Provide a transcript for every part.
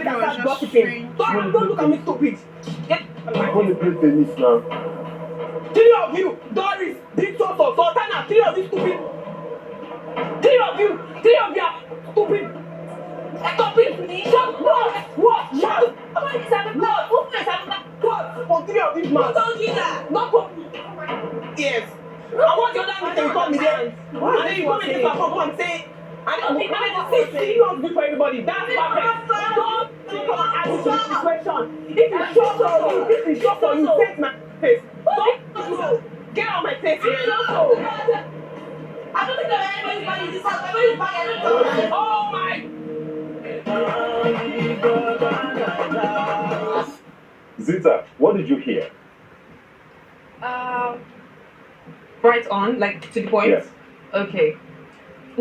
Start gossiping. Don't look at me stupid. Get I'm going to play tennis now. three of you, Doris, Big Soso, Sultana, three of you stupid. Three of you are stupid. Stop it! Shut what? Shut up! What? For three of these man. Who told you that? Not for yes. I want your dad to come here. And then you come in this platform and say, and then you don't do for everybody. That's perfect. Don't come and ask me this question. If it's short for you, this is short for you, take my face. Don't get out my face here. I don't think that anybody's buying this house. Everybody's buying everything. Oh my. Zita, what did you hear? Right on, like to the point. Yes. Okay.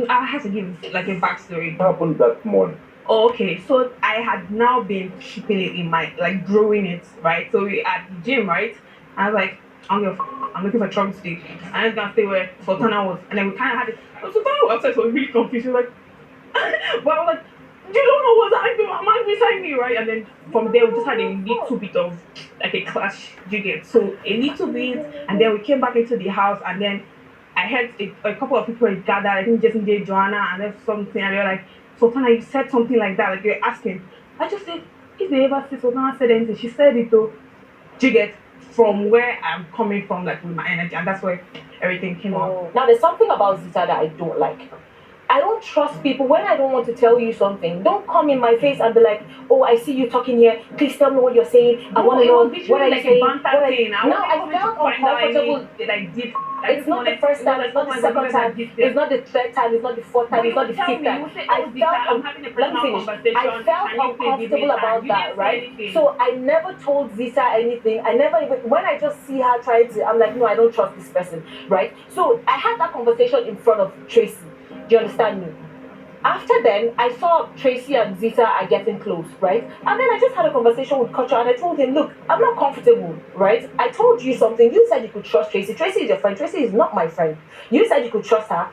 I had to give like a backstory. What happened that morning? Oh, okay. So I had now been keeping it in my like growing it, right? So we at the gym, right? I was like, I'm looking for trouble today. I was gonna stay where Sultana was, and then we kind of had it. Sultana was upset, so really confused. She was like, but I was like, you don't know what's happening. I'm man beside me, right? And then from there we just had a little bit of like a clash. You get so a little bit, and then we came back into the house, and then I heard a couple of people had gathered. I think Jason J, Joanna, and then something, and they were like, Sultana, you said something like that. Like they're asking. I just said, if they ever say Sultana said anything, she said it though. Do you get from where I'm coming from, like with my energy, and that's where everything came out. Now, there's something about Zita that I don't like. I don't trust people when I don't want to tell you something. Don't come in my face and be like, "Oh, I see you talking here. Please tell me what you're saying. I want to know what I'm saying." No, I felt uncomfortable. It's not the first time. It's not the second time. It's not the third time. It's not the fourth time. It's not the fifth time. Let me finish. I felt uncomfortable about that, right? So I never told Zita anything. I never even when I just see her trying to, I'm like, no, I don't trust this person, right? So I had that conversation in front of Tracy. Do you understand me? After then, I saw Tracy and Zita are getting close, right? And then I just had a conversation with Kocho and I told him, look, I'm not comfortable, right? I told you something. You said you could trust Tracy. Tracy is your friend. Tracy is not my friend. You said you could trust her.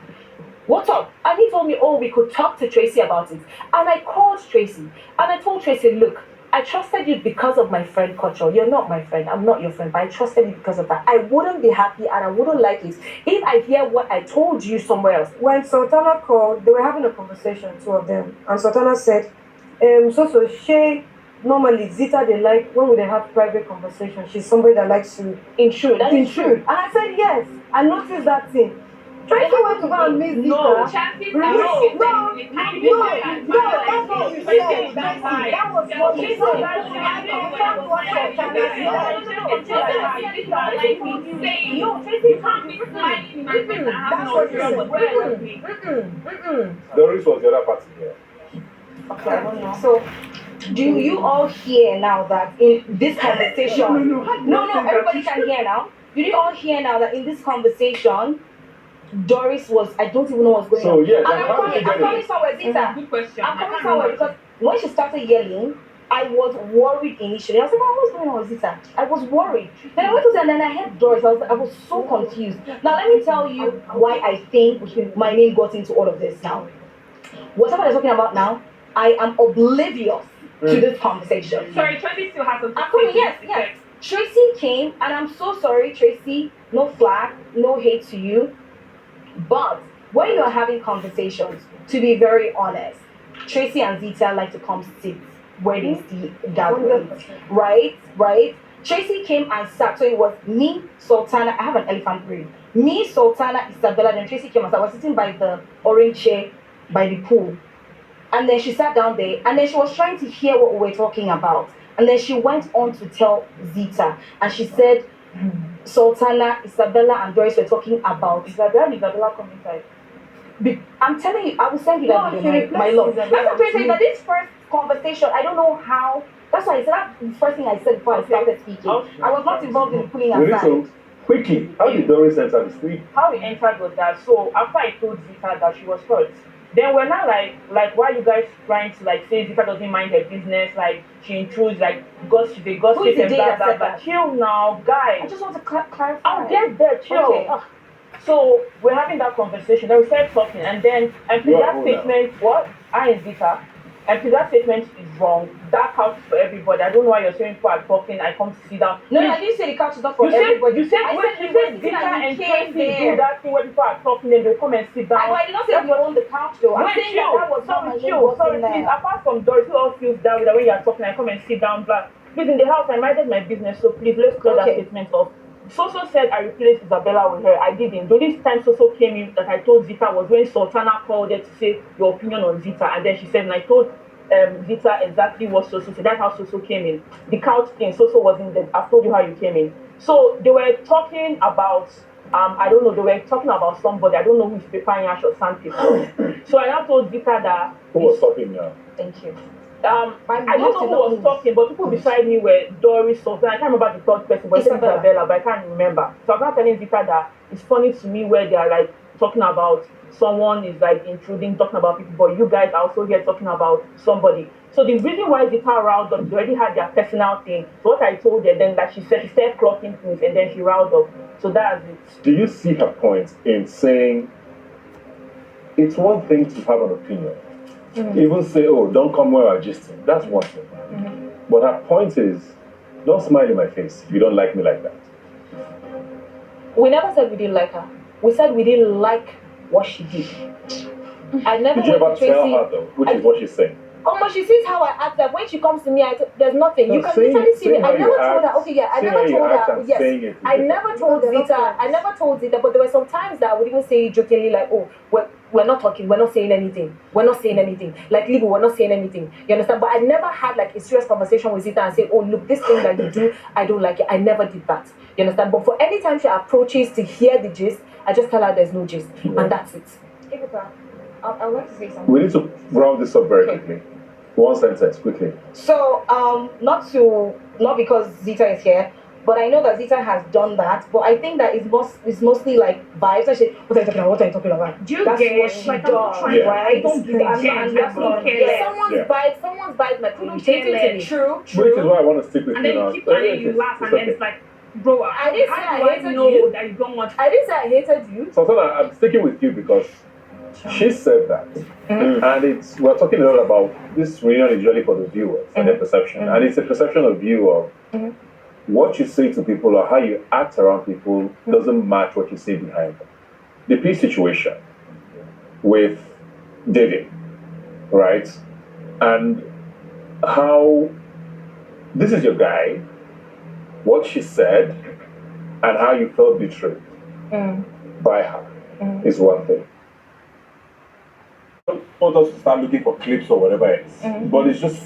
What's up? And he told me, oh, we could talk to Tracy about it. And I called Tracy and I told Tracy, look, I trusted you because of my friend Kocho. You're not my friend. I'm not your friend, but I trusted you because of that. I wouldn't be happy and I wouldn't like it if I hear what I told you somewhere else. When Sultana called, they were having a conversation, two of them, and Sultana said, she normally Zita they like when they have private conversation. She's somebody that likes to Intrude. That is true. And I said yes. I noticed that thing. Tracy went to go and meet Zita. No, That's what you said. That was what you said. I confirmed what No, Tracy can't be smiling. That's what you said. Doris was the other party here. Okay, so do you all hear now that in this conversation? No, everybody can hear now. Do you all hear now that in this conversation, Doris was, I don't even know what's going on. So, yeah, And I'm coming somewhere, Zita. Good question. I'm coming somewhere because when she started yelling, I was worried initially. I was like, what's going on with Zita? I was worried. Then I went to say, and then I heard Doris. I was so confused. Now, let me tell you why I think my name got into all of this now. Whatever they're talking about now, I am oblivious to this conversation. Sorry, Tracy still has something I'm coming, yes. Tracy came, and I'm so sorry, Tracy. No flag, no hate to you. But when you're having conversations, to be very honest, Tracy and Zita like to come sit where they see gatherings. Right? Tracy came and sat. So it was me, Sultana. I have an elephant brain. Me, Sultana, Isabella. Then Tracy came and sat. I was sitting by the orange chair by the pool. And then she sat down there. And then she was trying to hear what we were talking about. And then she went on to tell Zita. And she said, Sultana, Isabella, and Doris were talking about Isabella come inside. I'm telling you, I will send you that video, my love. That's what I'm trying to say. That this first conversation, I don't know how. That's why I said that's the first thing I said before I started speaking. I was not involved in pulling aside. So, quickly, how did Doris enter the street? How we entered was that, so after I told Zita that she was hurt, then we're not like why you guys trying to like say Zita doesn't mind her business, like she intrudes, like gossip and blah blah blah. Chill now, guys. I just want to clarify. I'll get there, chill. Okay. So we're having that conversation, then we started talking, and then I think that statement, what? I and Zita, And please, that statement is wrong. That couch is for everybody. I don't know why you're saying people are talking. I come to sit down. No, I didn't say the couch is not for You said, everybody. you said, I when said you you said were Zita sitting and and you came Tracy do there. that thing when people are talking, then they'll come and sit down. I did not say we own the couch though. I'm saying that was not my name was sorry, in please. there. Apart from Doris, who else feels that way that when you are talking, I come and sit down, blah. Please, in the house, I minded my business, so please, let's clear that Okay. statement off. Soso said I replaced Isabella with her. I didn't. The only time Soso came in that I told Zita was when Sultana called her to say your opinion on Zita, and then she said, and I told Zita exactly what Soso said. That's how Soso came in. The couch thing, Soso wasn't there. I've told you how you came in. So they were talking about, I don't know, they were talking about somebody. I don't know who is Pepa Yash or Sandpaper. So I now told Zita that. Who was talking now? Thank you. I don't know who was talking, but people beside me were Doris, Sultan. I can't remember the third person, but Isabella, but I can't remember. So I'm not telling Zita that it's funny to me where they are like talking about someone is like intruding, talking about people, but you guys are also here talking about somebody. So the reason why Zita riled up, they already had their personal thing. So what I told her then, like she said, she started clocking things and then she riled up. So that's it. Do you see her point in saying it's one thing to have an opinion? Even say, oh, don't come where I'm gisting. That's one thing. But her point is, don't smile in my face if you don't like me like that. We never said we didn't like her. We said we didn't like what she did. I never Did you ever went to tell Tracy. her though, which is what she's saying? She sees how I act. Like when she comes to me, there's nothing. No, You can saying- literally see me. saying I how you never told act- her. Okay, yeah, I saying never how you told act her. and Yes, saying it is I different. never told No, they're not Zita. friends. I never told Zita. But there were some times that I would even say jokingly, like, "Oh, we're not talking. We're not saying anything. We're not saying anything." Like, Libu, we're not saying anything. You understand? But I never had like a serious conversation with Zita and say, "Oh, look, this thing that you do, I don't like it." I never did that. You understand? But for any time she approaches to hear the gist, I just tell her there's no gist, and that's it. I would like to say something. We need to round this up very quickly. One sentence, quickly. So, not because Zita is here, but I know that Zita has done that. But I think that it's mostly like vibes. I say, what are you talking about? What are you talking about? Do you That's get what she like does, I'm trying right? I don't get Yeah, and that's not careless. Someone's vibe might be Don't irritating to care, me. True, Which is why I want to stick with And you then now. you keep and then you laugh and then it's like, bro, I didn't say how I do I hated know you. that you don't want I didn't say I hated you. Sultana, I'm sticking with you because she said that. And we're talking a lot about this reunion is usually for the viewers and their perception. And it's a perception of you of what you say to people or how you act around people doesn't match what you say behind them. The peace situation with David, right? And how this is your guy, what she said, and how you felt betrayed by her is one thing. I don't want us to start looking for clips or whatever else, but it's just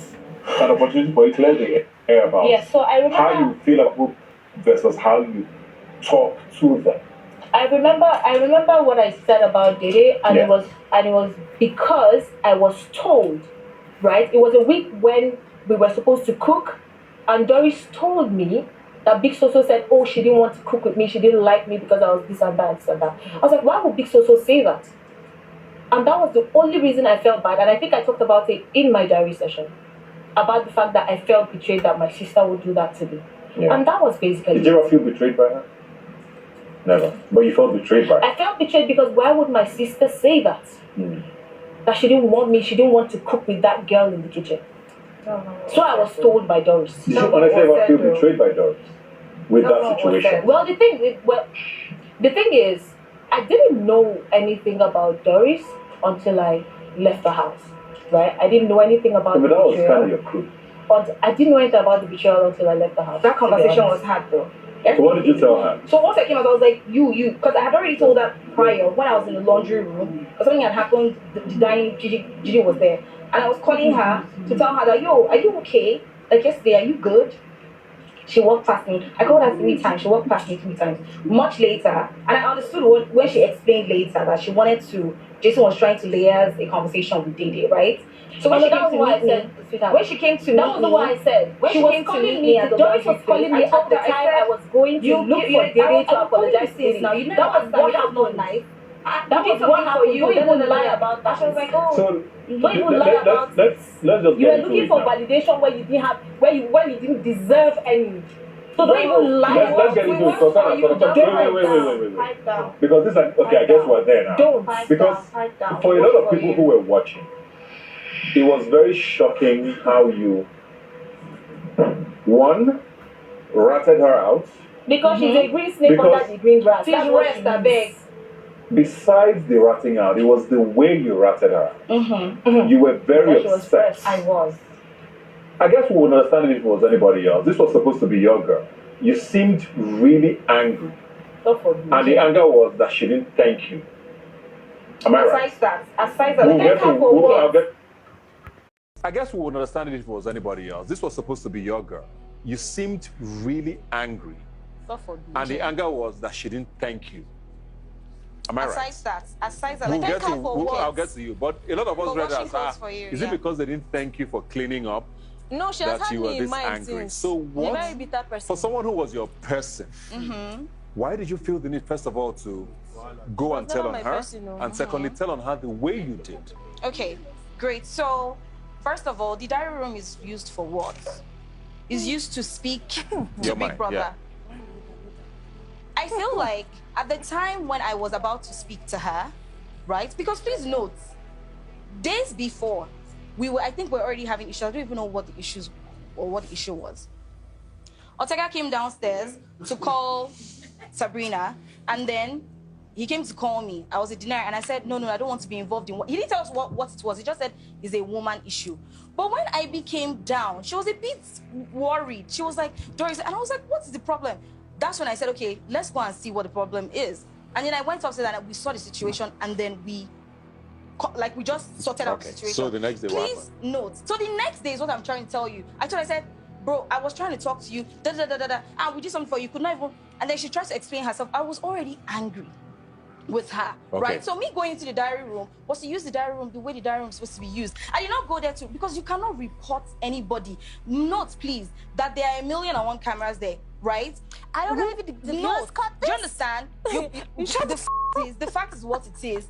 an opportunity for you to let the air about Yes, so I remember. how you feel about people versus how you talk to them. I remember what I said about Dede, and Yeah. it was because I was told, right? It was a week when we were supposed to cook, and Doris told me that Big Soso said, "Oh, she didn't want to cook with me. She didn't like me because I was this and that, this and that." I was like, "Why would Big Soso say that?" And that was the only reason I felt bad. And I think I talked about it in my diary session about the fact that I felt betrayed that my sister would do that to me, Yeah. and that was basically. Did you ever feel betrayed by her? Never. But you felt betrayed by her. I felt betrayed because why would my sister say that? That she didn't want me, she didn't want to cook with that girl in the kitchen. So I was told by Doris. Did you honestly ever feel betrayed by Doris with that situation? Well, the thing is, I didn't know anything about Doris until I left the house, right? I didn't know anything about But the that was betrayal. kind of your crew. I didn't know anything about the betrayal until I left the house. That conversation was had though. So what did you tell her? So once I came out, I was like, you, because I had already told her prior when I was in the laundry room, because something had happened, the dining, Gigi was there, and I was calling her to tell her that, yo, are you okay? Like yesterday, are you good? She walked past me. I called her 3 times. She walked past me 3 times. Much later, and I understood when she explained later that she wanted to, Jason was trying to layers a conversation with Dede, right? So when she came to meet me, when she came to meet me, that was what I said. when She she was came to calling meet me. me at the Doris laundry was calling place, me I told at the her, I time said, I was going to look for Dede to apologize to me. now. You know That was what that was not happened. nice. That was what happened. Don't even lie about that. She was like, oh, So Don't even lie about it. let's just You were get into looking it for now. validation where you didn't have, where you didn't deserve any. So don't even lie Let's about get it. into it. Sultana, wait. pipe down. Because this is, okay, I guess we're there now. Don't. Pipe Because down, pipe down. for a lot of people who were watching, it was very shocking how you, one, ratted her out. Because she's a green snake Because- under the green grass. Please That's what rest she a is. beg. Besides the ratting out, it was the way you ratted her out. Mm-hmm. You were very She was upset. fresh. I was. I guess we would understand if it was anybody else. This was supposed to be your girl. You seemed really angry. Not for you. And the anger was that she didn't thank you. Am I right? Aside We'll that, get to- thank her for we'll- I'll what? get- I guess we would understand it if it was anybody else. This was supposed to be your girl. You seemed really angry. Not for you. And the anger was that she didn't thank you. Am I right? Aside that, We'll like, get thank to, her for we'll- what? I'll get to you. But a lot of us For read washing as, clothes for you, is it yeah. because they didn't thank you for cleaning up No, she has that had you were me in this mind angry? since. So A what, very bitter person. for someone who was your person, why did you feel the need, first of all, to go and was tell never on my her, person, no. and secondly, tell on her the way you did? Okay, great. So, first of all, the diary room is used for what? Is used to speak to Your Big mind, Brother. yeah. I feel like at the time when I was about to speak to her, right? Because please note, days before, I think we're already having issues. I don't even know what the issues or what the issue was. Ortega came downstairs to call Sabrina, and then he came to call me. I was a denier, and I said, no, I don't want to be involved in what. He didn't tell us what it was. He just said it's a woman issue. But when I became down, she was a bit worried. She was like, Doris, and I was like, what's the problem? That's when I said, okay, let's go and see what the problem is. And then I went upstairs and we saw the situation, and then we just sorted out the situation. So the next day, what Please note. So the next day is what I'm trying to tell you. I said, bro, I was trying to talk to you, and we did something for you. You could not even. And then she tried to explain herself. I was already angry with her, right? So me going into the diary room was to use the diary room the way the diary room is supposed to be used. I did not go there because you cannot report anybody. Note, please, that there are 1,000,001 cameras there, right? I don't know if the viewers caught Do this. you understand? The fact is what it is.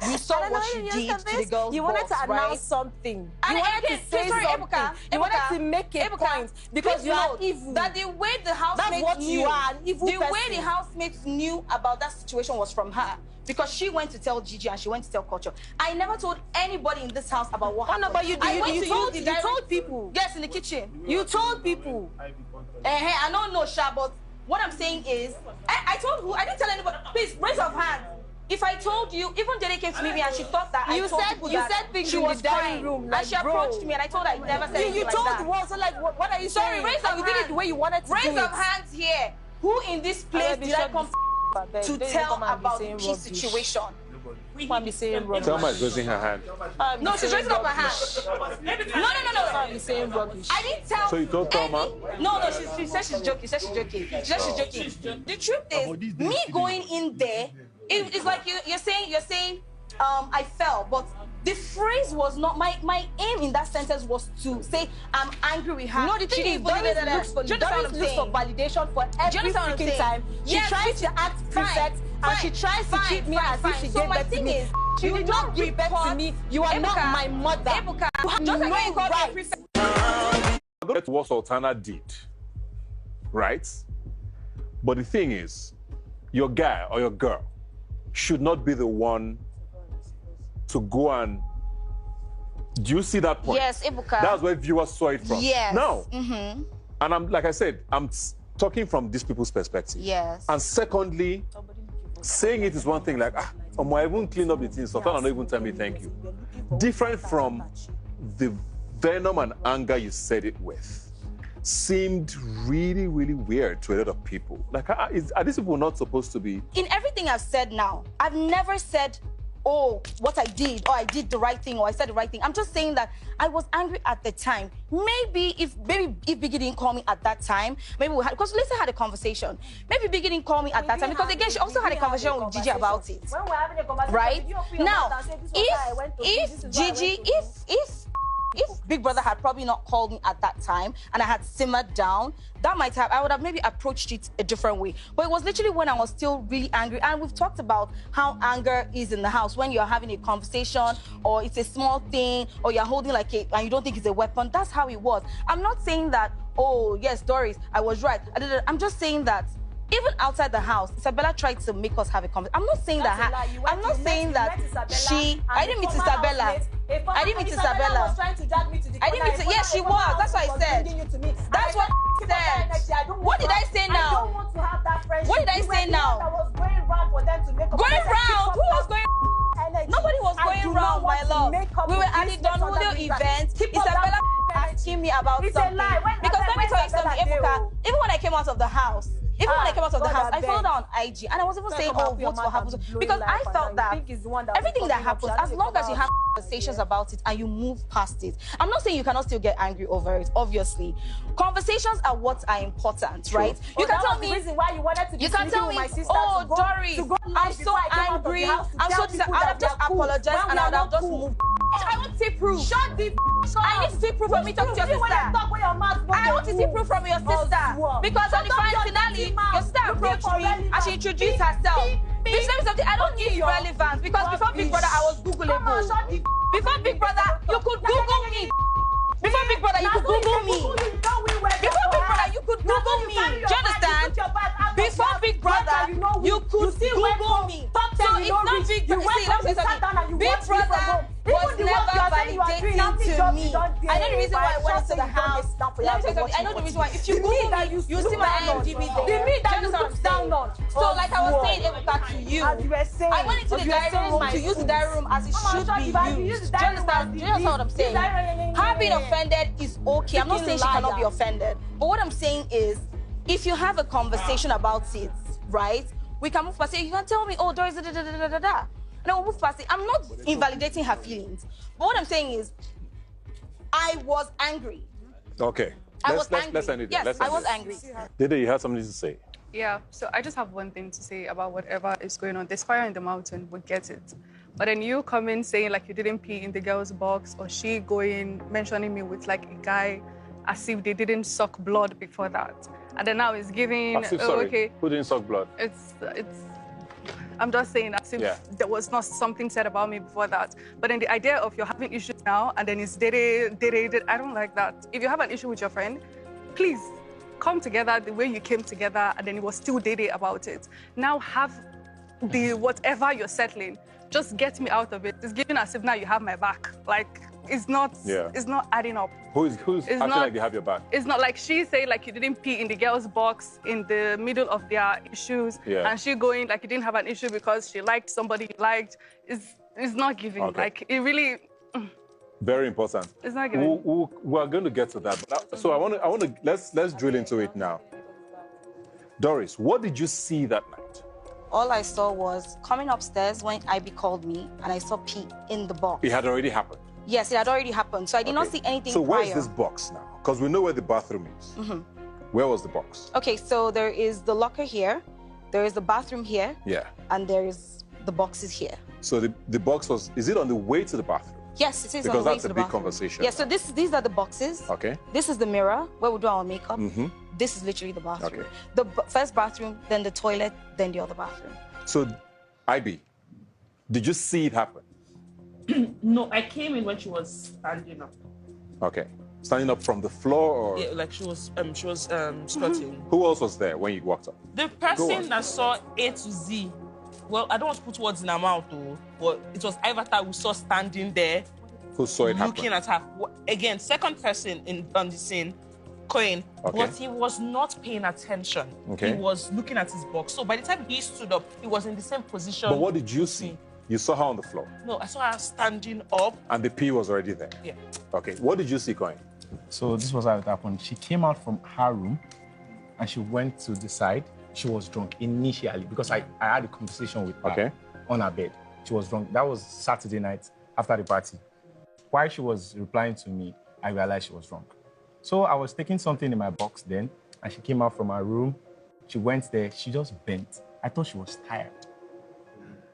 You saw what you did to the girls. You wanted to boss, announce right? something. And You wanted again, to say sorry, something. Ebuka, You wanted Ebuka, to make a Ebuka, point because please you are note evil. that the way the housemates That's what knew, you are, an evil the way person. the housemates knew about that situation was from her. Because she went to tell Gigi and she went to tell Culture. I never told anybody in this house about what happened. no, but you told people. Yes, in the kitchen. You told people. I don't know, Sha, but what I'm saying is, I told who? I didn't tell anybody. Please, raise of hand. If I told you, even Jade came to me and she thought that You I told said- people you that said things she in the was diary crying. room, And like, she bro. approached me and I told her I never said anything You like told that. what? So like, what are you Sorry, saying? raise And of you did it hands. the way you wanted to Raise do of it. hands here. Who in this place did I come to tell about the key situation? Can't be saying rubbish. Selma is raising her hand. No, she's raising up her hand. No. Can't be saying rubbish. I didn't tell. So you told Thelma? No, she said she's joking. She said she's joking. She said she's joking. The truth is, me going in there, it's like you're saying, I fell, but the phrase was not my aim in that sentence was to say I'm angry with her. No, the thing is, Doris looks for validation for every freaking time. She tries to act perfect and she tries to treat me as if she gave birth to me. You did not give birth to me. You are not my mother. Ebuka, You have just like no when you called me a right. prefect. That's what Sultana did, right? But the thing is, your guy or your girl should not be the one to go and. Do you see that point? Yes, Ebuka. That's where viewers saw it from. Yes. Now, and I'm like I said, I'm talking from these people's perspective. Yes. And secondly, saying it is one thing. Like, I won't clean up the things. Sultana don't even tell me thank you. Different from the venom and anger you said it with. Seemed really, really weird to a lot of people. Like, are these people not supposed to be? In everything I've said now, I've never said, oh, what I did, or I did the right thing, or I said the right thing. I'm just saying that I was angry at the time. Maybe if Biggie didn't call me at that time, maybe we had, because Lisa had a conversation. Maybe Biggie didn't call me at that time, because again, she also had a conversation with Gigi about it. When we're having a conversation, Right? you open your Now, mouth and say, "This is what I went through, this if is what I went Gigi, through." if Big Brother had probably not called me at that time and I had simmered down, I would have maybe approached it a different way. But it was literally when I was still really angry. And we've talked about how anger is in the house when you're having a conversation or it's a small thing or you're holding like and you don't think it's a weapon. That's how it was. I'm not saying that, oh, yes, Doris, I was right. I'm just saying that Even outside the house, Isabella tried to make us have a conversation. I'm not saying I'm not saying that she. I didn't meet Isabella. I didn't meet Isabella. Was trying to drag me to the I didn't meet. Yes, she was. That's what I said. That's what I said. What did I say now? I don't want to have that friendship. What did I say now? I was going round for them to make up. Going round? Who was going? Nobody was going round, my love. We were at the Don Julio event. Isabella asking me about something. Because let me tell you something, Ebuka. Even when I came out of the house, I followed her on IG, and I was even saying, "Oh, vote for her," because I felt that everything that happens, as long as you have conversations about it and you move past it, I'm not saying you cannot still get angry over it. Obviously, conversations are what are important, right? You can tell me the reason why you wanted to. You can tell me, "Oh, Doris, I'm so angry. I'm so upset." I would just apologize and I would have just moved. I want to see proof. Shut the I need to see proof from me talking to your sister. I want to see proof from your sister. Because on the grand finale, your sister approached me and she introduced herself. This is something I don't need relevance because before Big Brother I was Googleable. Before Big Brother, you could Google me. Before Big Brother, you could Google me. Before Big Brother, you could Google me. Do you understand? Before Big Brother, you could Google me. So it's not Big Brother. See, let me say something. Big Brother was never validating to me. I know the reason why I went to the house. Let me tell you something. I know the reason why. If you Google me, you see my IMDb there. The me that you look down on. So like I was saying, Ebuka, to you, I went into the diary room to use the diary room as it should be used. Do you understand? Do you understand what I'm saying? Her being offended is okay. I'm not saying she cannot be offended. But what I'm saying is, if you have a conversation about it, right, we can move past it. You can tell me, oh, Doris, da-da-da-da-da-da. And I will move past it. I'm not invalidating her feelings. But what I'm saying is, I was angry. Okay. Let's end it. Yes, I was angry. Dede, you had something to say? Yeah, so I just have one thing to say about whatever is going on. There's fire in the mountain, we get it. But then you come in saying like you didn't pee in the girl's box, or she going, mentioning me with like a guy as if they didn't suck blood before that. And then now it's giving, okay. Who didn't suck blood? I'm just saying as if there was not something said about me before that. But then the idea of you're having issues now and then it's dede, I don't like that. If you have an issue with your friend, please come together the way you came together and then it was still dede about it. Now have the whatever you're settling, just get me out of it. It's giving as if now you have my back. Like, it's not adding up. Who's acting like they have your back? It's not like she say like you didn't pee in the girl's box in the middle of their issues, and she going like you didn't have an issue because she liked somebody you liked. It's not giving. Okay. Like it really. Very important. It's not giving. We're going to get to that. But so I want to let's drill into it now. Doris, what did you see that night? All I saw was coming upstairs when IB called me and I saw pee in the box. It had already happened. Yes, it had already happened. So I did not see anything So prior. where's this box now? Because we know where the bathroom is. Mm-hmm. Where was the box? Okay, so there is the locker here, there is the bathroom here, and there is the boxes here. So the box was, is it on the way to the bathroom? Yes, it is because on the way that's to the a big bathroom. conversation. Yeah, so these are the boxes. Okay. This is the mirror where we do our makeup. Mm-hmm. This is literally the bathroom. Okay. The first bathroom, then the toilet, then the other bathroom. So, IB, did you see it happen? No, I came in when she was standing up. Okay. Standing up from the floor or? Yeah, like she was squatting. Who else was there when you walked up? The person that saw A to Z, well, I don't want to put words in her mouth though, but it was Ivata who saw standing there. Who saw it looking happen? at her. Again, second person on the scene, Cohen, but he was not paying attention. Okay. He was looking at his box. So by the time he stood up, he was in the same position. But what did you see? You saw her on the floor. No, I saw her standing up. And the pee was already there? Yeah. Okay. What did you see, Cohen? So this was how it happened. She came out from her room and she went to the side. She was drunk initially because I had a conversation with her on her bed. She was drunk. That was Saturday night after the party. While she was replying to me, I realized she was drunk. So I was taking something in my box then, and she came out from her room. She went there. She just bent. I thought she was tired.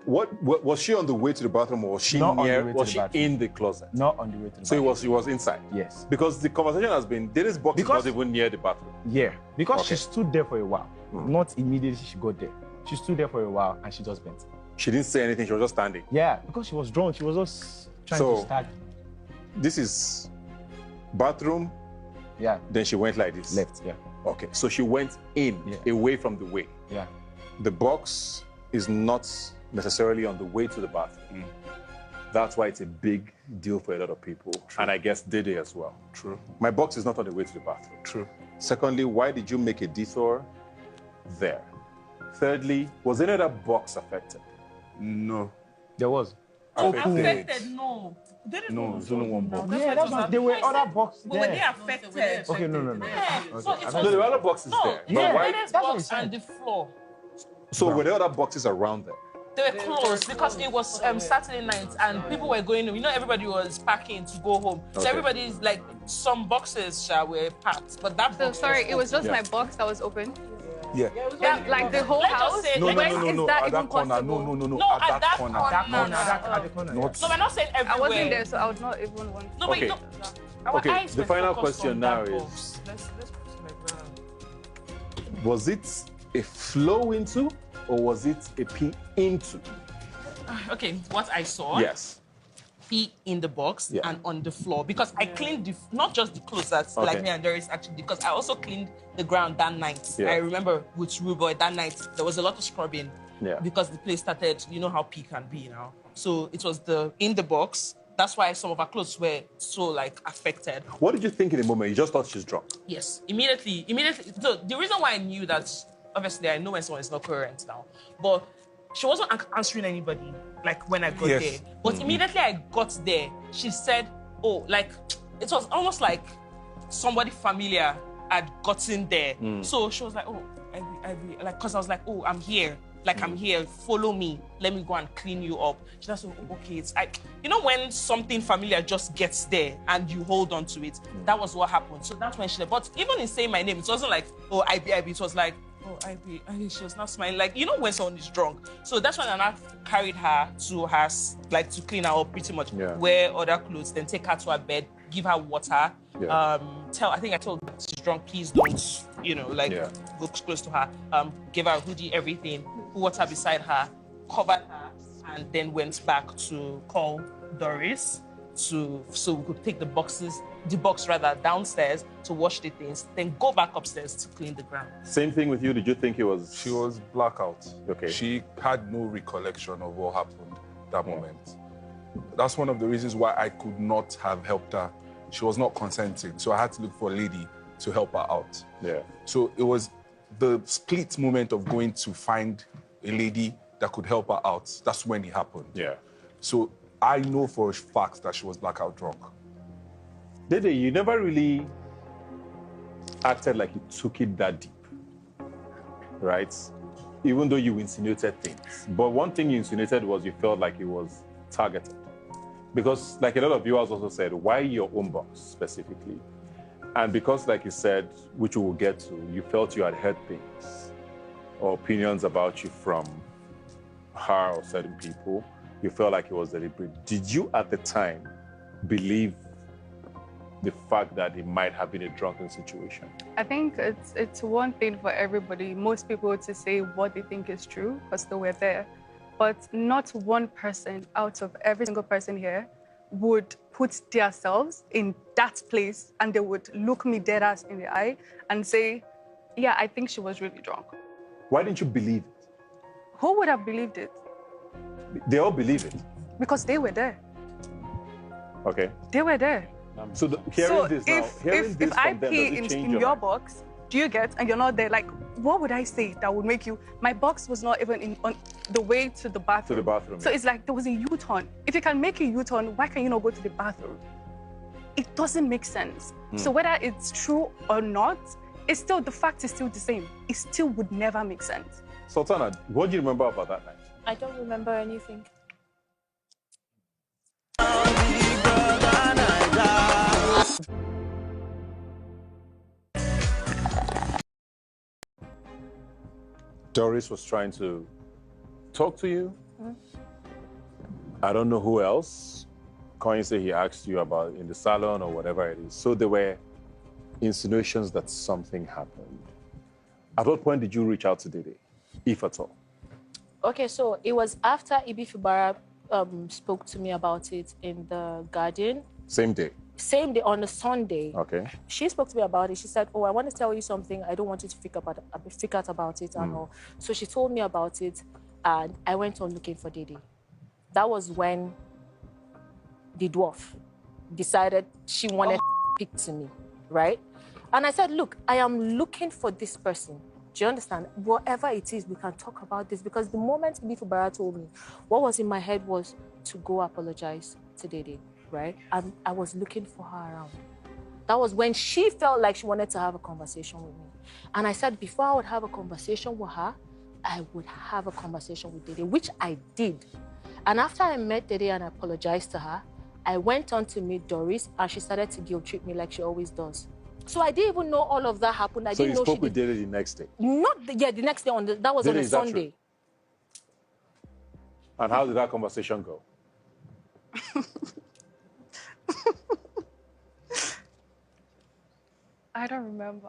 What was she on the way to the bathroom, or was she in the closet? Not on the way to the bathroom. So she was inside? Yes. Because the conversation has been, this box is not even near the bathroom. Yeah, because she stood there for a while. Not immediately she got there. She stood there for a while and she just bent. She didn't say anything, she was just standing? Yeah, because she was drunk. She was just trying to start. This is bathroom, Yeah. Then she went like this. Left. Yeah. Okay. So she went in, away from the way. Yeah. The box is not necessarily on the way to the bathroom. That's why it's a big deal for a lot of people. True. And I guess Dede as well. True. My box is not on the way to the bathroom. True. Secondly, why did you make a detour there? Thirdly, was any other box affected? No. There was. Affected? No. No, it's only one box. Yeah, that's what, there were other boxes there. But were they affected? Okay, no. Yeah. Okay. So it was, No, there were other boxes there. No, But why? the box and the floor. So were there other boxes around there? They were closed because it was Saturday night and people were going, everybody was packing to go home. So everybody's like, some boxes were packed, but that box sorry, was it was just open. my box that was open. Yeah. Yeah, like the whole house. No, Is that at even that corner. possible? No, at that corner. At the corner. Not. No, we're not saying everywhere. I wasn't there, so I would not even want to. No, but Okay. Our Okay, eyes the were final focused question on now that is- box. Let's put it like that. Was it a flow into or was it a pee into? Okay, what I saw. Yes. Pee in the box and on the floor because I cleaned not just the clothes that's like me and Doris actually, because I also cleaned the ground that night. Yeah. I remember with Ruboy that night there was a lot of scrubbing because the place started, you know how pee can be now. So it was in the box. That's why some of our clothes were so like affected. What did you think in the moment? You just thought she's drunk? Yes, immediately. So the reason why I knew that, obviously I know when someone is not coherent now, but she wasn't answering anybody like when I got there. But immediately I got there, she said, oh, like, it was almost like somebody familiar had gotten there. So she was like, oh, like, because I was like, oh, I'm here. Like, I'm here, follow me. Let me go and clean you up. She was like, oh, okay. It's like, when something familiar just gets there and you hold on to it, that was what happened. So that's when she left. But even in saying my name, it wasn't like, oh, IB. It was like, oh, IB. She was not smiling. Like, when someone is drunk. So that's when I carried her to her, like, to clean her up pretty much. Yeah. Wear other clothes, then take her to her bed, give her water. Yeah. I think I told her she's drunk, please don't, go close to her. Give her a hoodie, everything, put water beside her, covered her, and then went back to call Doris so we could take the box downstairs to wash the things, then go back upstairs to clean the ground. Same thing with you. Did you think it was? She was blackout. Okay. She had no recollection of what happened that moment. That's one of the reasons why I could not have helped her. She was not consenting, so I had to look for a lady to help her out. Yeah. So it was the split moment of going to find a lady that could help her out. That's when it happened. Yeah. So I know for a fact that she was blackout drunk. Dede, you never really acted like you took it that deep, right? Even though you insinuated things. But one thing you insinuated was you felt like it was targeted. Because, like a lot of viewers also said, why your own box specifically? And because, like you said, which we will get to, you felt you had heard things or opinions about you from her or certain people, you felt like it was deliberate. Did you, at the time, believe the fact that it might have been a drunken situation? I think it's one thing for everybody, most people to say what they think is true because they were there. But not one person out of every single person here would put themselves in that place and they would look me dead ass in the eye and say, yeah, I think she was really drunk. Why didn't you believe it? Who would have believed it? They all believe it. Because they were there. Okay. They were there. So hearing this now, if I pee in your box, do you get, and you're not there, like, what would I say that would make you, my box was not even on the way to the bathroom. To the bathroom. So it's like there was a U-turn. If you can make a U-turn, why can you not go to the bathroom? It doesn't make sense. So whether it's true or not, it's still, the fact is still the same. It still would never make sense. Sultana, what do you remember about that night? I don't remember anything. Doris was trying to talk to you. I don't know who else. Coin said he asked you about in the salon or whatever it is. So there were insinuations that something happened. At what point did you reach out to Dede, if at all? Okay, so it was after Ibi Fubara spoke to me about it in the garden. Same day. Same day, on a Sunday, Okay. she spoke to me about it. She said, oh, I want to tell you something. I don't want you to freak out about it and all. So she told me about it, and I went on looking for Dede. That was when the dwarf decided she wanted to speak to me, right? And I said, look, I am looking for this person. Do you understand? Whatever it is, we can talk about this. Because the moment Ibi Fubara told me, what was in my head was to go apologize to Dede, right? And I was looking for her around. That was when she felt like she wanted to have a conversation with me. And I said, before I would have a conversation with her, I would have a conversation with Dede, which I did. And after I met Dede and I apologized to her, I went on to meet Doris, and she started to guilt trip me like she always does. So I didn't even know all of that happened. I didn't know she did. So you spoke with Dede the next day? The next day, that was on a Sunday. And how did that conversation go? I don't remember.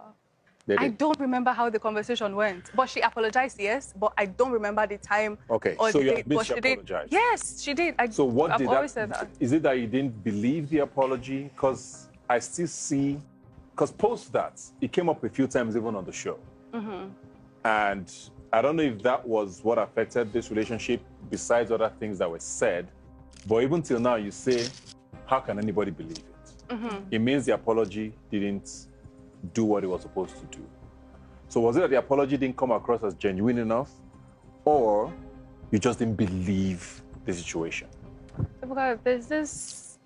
Dede? I don't remember how the conversation went. But she apologized, yes, but I don't remember the time. Okay, or so the you date, admit but she did. apologized? Yes, she did. So what I've did always that, said that. is it that you didn't believe the apology? Because I still see, because post that, it came up a few times even on the show. And I don't know if that was what affected this relationship besides other things that were said. But even till now, you say, how can anybody believe it? It means the apology didn't do what it was supposed to do. So was it that the apology didn't come across as genuine enough, or you just didn't believe the situation? Because there's this,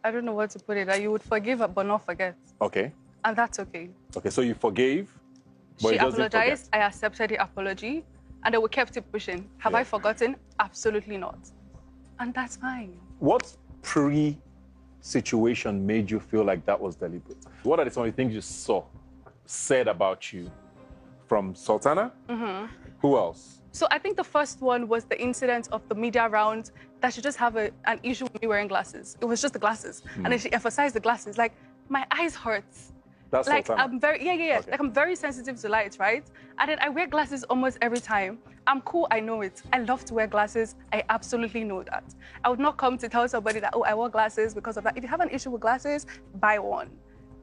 I don't know what to put it, that you would forgive but not forget. Okay. And that's okay. Okay, so you forgave, but She you just didn't apologized, forget. I accepted the apology, and then we kept it pushing. Have I forgotten? Absolutely not. And that's fine. What pre-situation made you feel like that was deliberate? What are some of the things you said about you from Sultana? Who else? So I think the first one was the incident of the media round that she just have an issue with me wearing glasses. It was just the glasses. And then she emphasized the glasses. Like, my eyes hurt. That's like, Sultana? I'm very, yeah. Okay. Like, I'm very sensitive to light, right? And then I wear glasses almost every time. I'm cool, I know it. I love to wear glasses. I absolutely know that. I would not come to tell somebody that, oh, I wear glasses because of that. If you have an issue with glasses, buy one.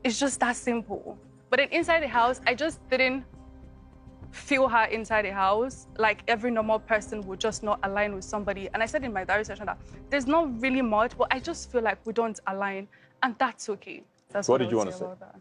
It's just that simple. But then inside the house, I just didn't feel her inside the house like every normal person would just not align with somebody. And I said in my diary session that there's not really much, but I just feel like we don't align, and that's okay. That's what did you want to say? about that.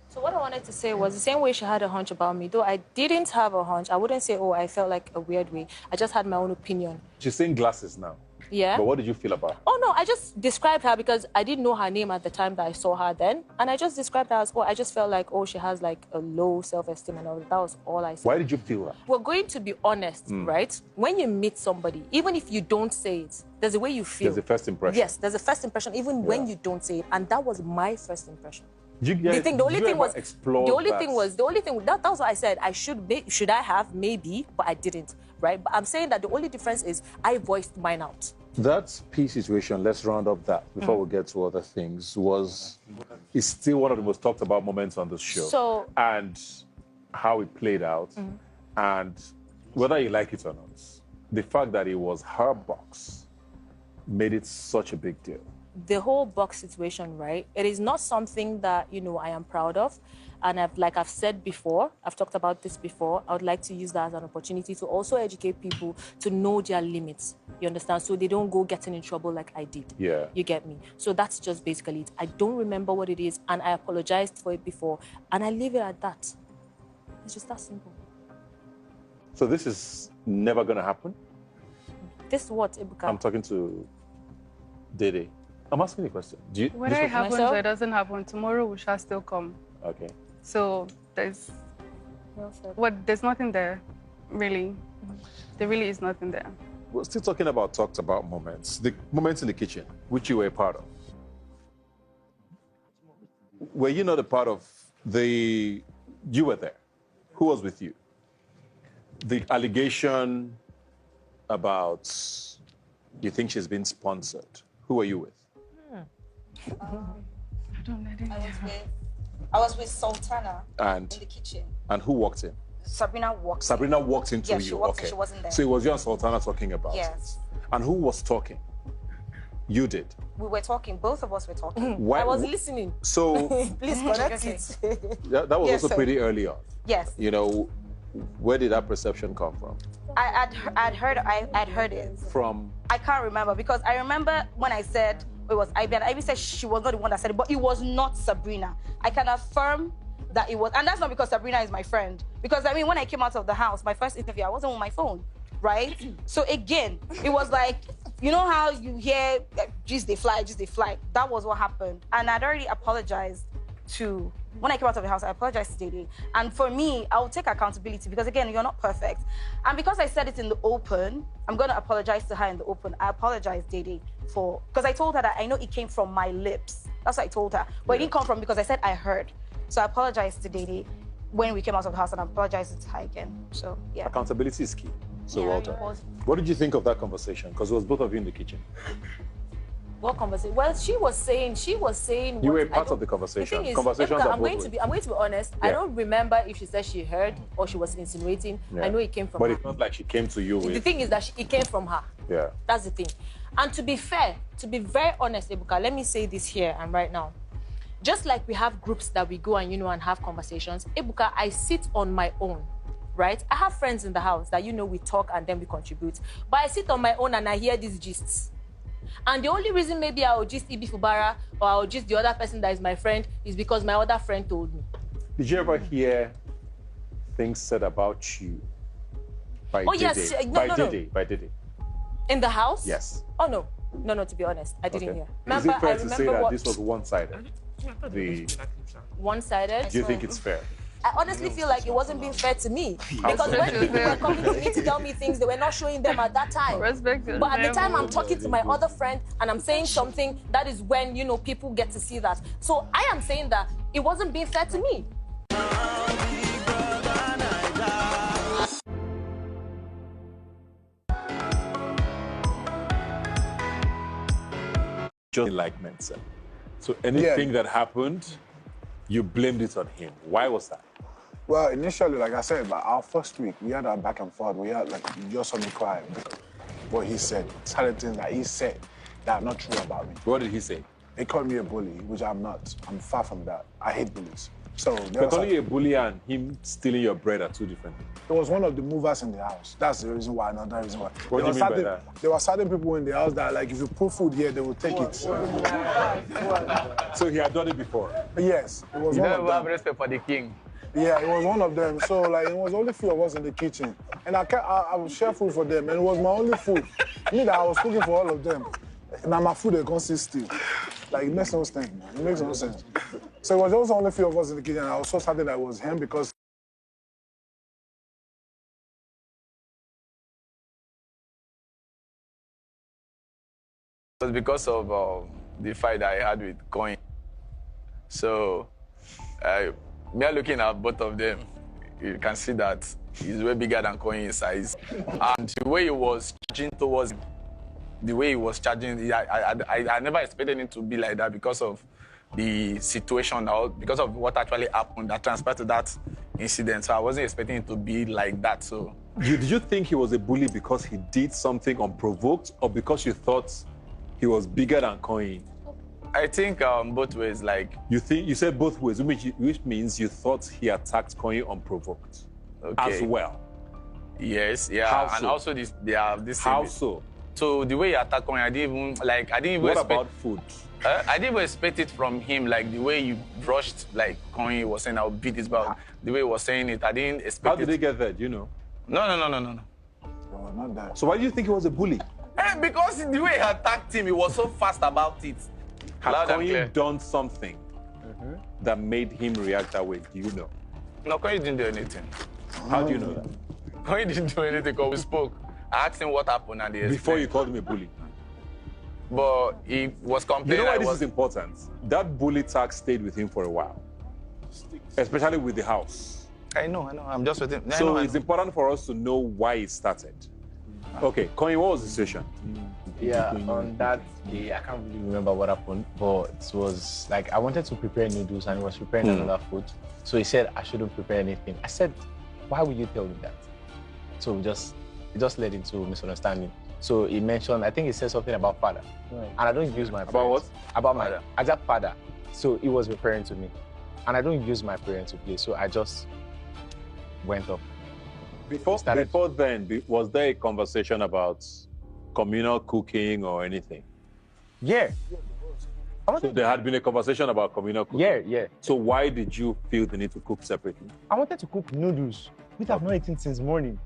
So what I wanted to say was the same way she had a hunch about me, though I didn't have a hunch. I wouldn't say, oh, I felt like a weird way. I just had my own opinion. She's saying glasses now. Yeah. But what did you feel about her? Oh, no, I just described her because I didn't know her name at the time that I saw her then. And I just described her as, oh, I just felt like, oh, she has like a low self-esteem and all that. That was all I said. Why did you feel that? We're going to be honest, right? When you meet somebody, even if you don't say it, there's a way you feel. There's a first impression. Yes, there's a first impression, even when you don't say it. And that was my first impression. The only thing was that was what I said. I should I have maybe, but I didn't, right? But I'm saying that the only difference is I voiced mine out. That peace situation, let's round up that before we get to other things, is still one of the most talked about moments on this show. So, and how it played out, and whether you like it or not, the fact that it was her box made it such a big deal. The whole box situation, right? It is not something that, I am proud of. And I've said before, I've talked about this before, I would like to use that as an opportunity to also educate people to know their limits. You understand? So they don't go getting in trouble like I did. Yeah. You get me? So that's just basically it. I don't remember what it is, and I apologized for it before, and I leave it at that. It's just that simple. So this is never going to happen? This what, Ebuka? I'm talking to Dede. I'm asking you a question. Whether it happens or it doesn't happen, tomorrow we shall still come. Okay. So there's nothing there, really. There really is nothing there. We're still talking about talked about moments. The moments in the kitchen, which you were a part of. Were you not a part of you were there. Who was with you? The allegation about you think she's been sponsored. Who were you with? I don't know. I was with Sultana in the kitchen. And who walked in? Sabrina walked into yeah, you. She walked okay. in, she wasn't there. So it was you and Sultana talking about yes. it. And who was talking? You did. We were talking. Both of us were talking. Why, I was listening. So Please connect it. that was Yes, also sir. pretty early on. Yes. You know, where did that perception come from? I'd heard it. From? I can't remember because I remember when I said it was Ivy, and Ivy said she was not the one that said it, but it was not Sabrina. I can affirm that it was, and that's not because Sabrina is my friend. Because I mean, when I came out of the house, my first interview, I wasn't on my phone, right? So again, it was like, you know how you hear, just they fly. That was what happened, and I'd already apologized to. When I came out of the house, I apologized to Dede. And for me, I will take accountability because, again, you're not perfect. And because I said it in the open, I'm going to apologize to her in the open. I apologize, Dede, for... Because I told her that I know it came from my lips. That's what I told her. But it didn't come from because I said I heard. So I apologized to Dede when we came out of the house, and I apologized to her again. So, yeah. Accountability is key. So, Yeah, well it done. was. What did you think of that conversation? Because it was both of you in the kitchen. What conversation? Well, she was saying. You were part of the conversation. The thing is, Conversations Ebuka, are I'm both going to ways. be honest. I Yeah. don't remember if she said she heard or she was insinuating. Yeah. I know it came from But her. it's not like she came to you The with... thing is that it came from her. Yeah. That's the thing. And to be fair, to be very honest, Ebuka, let me say this here and right now. Just like we have groups that we go and, and have conversations, Ebuka, I sit on my own, right? I have friends in the house that, we talk and then we contribute. But I sit on my own and I hear these gists. And the only reason maybe I will gist Ibi Fubara or I will gist the other person that is my friend is because my other friend told me. Did you ever hear things said about you by Dede? Yes. By Dede? In the house? Yes. Oh, no. No, to be honest, I didn't hear. Is it fair to say that this was one-sided? One-sided? Do you think it's fair? I honestly feel like it wasn't being fair to me. Because when people were coming to me to tell me things, they were not showing them at that time. But at the time I'm talking to my other friend and I'm saying something, that is when, people get to see that. So I am saying that it wasn't being fair to me. Just like Mensa. So anything that happened, you blamed it on him. Why was that? Well, initially, like I said, our first week, we had our back and forth. We had, you just saw me cry. What he said, certain things that he said that are not true about me. What did he say? He called me a bully, which I'm not. I'm far from that. I hate bullies. So But only a bully and him stealing your bread are two different things. it was one of the movers in the house. That's the reason why, another reason why. What do you mean by that? There were certain people in the house that, if you put food here, they will take it. So he had done it before? Yes, it was You one don't of even have them. respect for the king. Yeah, it was one of them. So, it was only few of us in the kitchen. And I would share food for them, and it was my only food. Me that I was cooking for all of them. Now my food, they can't sit still. It makes no sense, man. It makes no sense. So it was also only few of us in the kitchen, and I was so certain that it was him because It was because of the fight that I had with Coin. So, me looking at both of them, you can see that he's way bigger than Coin in size. And the way he was charging towards him, I never expected him to be like that because of the situation, or because of what actually happened that transpired to that incident. So I wasn't expecting it to be like that. So, Did you think he was a bully because he did something unprovoked, or because you thought he was bigger than Coin? I think both ways. You said both ways, which means you thought he attacked Coin unprovoked as well. Yes, yeah. How And so? also this. How so? So the way he attacked Coin, I didn't even What expect. about food? I didn't even expect it from him, the way you brushed, Coin was saying, I'll beat his back. The way he was saying it, I didn't expect How did he get there, do you know? No. No, not that. So why do you think he was a bully? Because the way he attacked him, he was so fast about it. Had Coin done something that made him react that way, do you know? No, Coin didn't do anything. How do you know that? Coin didn't do anything because we spoke. I asked him what happened and he explained. Before you called him a bully? But he was complaining. You know why this is important? That bully tag stayed with him for a while, especially with the house. I know. I'm just waiting. So it's important for us to know why it started. Okay, Coin, what was the situation? Yeah, on that day, I can't really remember what happened, but it was I wanted to prepare noodles and he was preparing another food. So he said I shouldn't prepare anything. I said, why would you tell me that? So it just led into misunderstanding. So he mentioned, I think he said something about father. Right. And I don't use my About parents. what? About my Ajak father. So he was referring to me. And I don't use my parents to play. So I just went up. Before then, was there a conversation about communal cooking or anything? Yeah. So there had been a conversation about communal cooking? Yeah. So why did you feel the need to cook separately? I wanted to cook noodles, which I've not eaten since morning.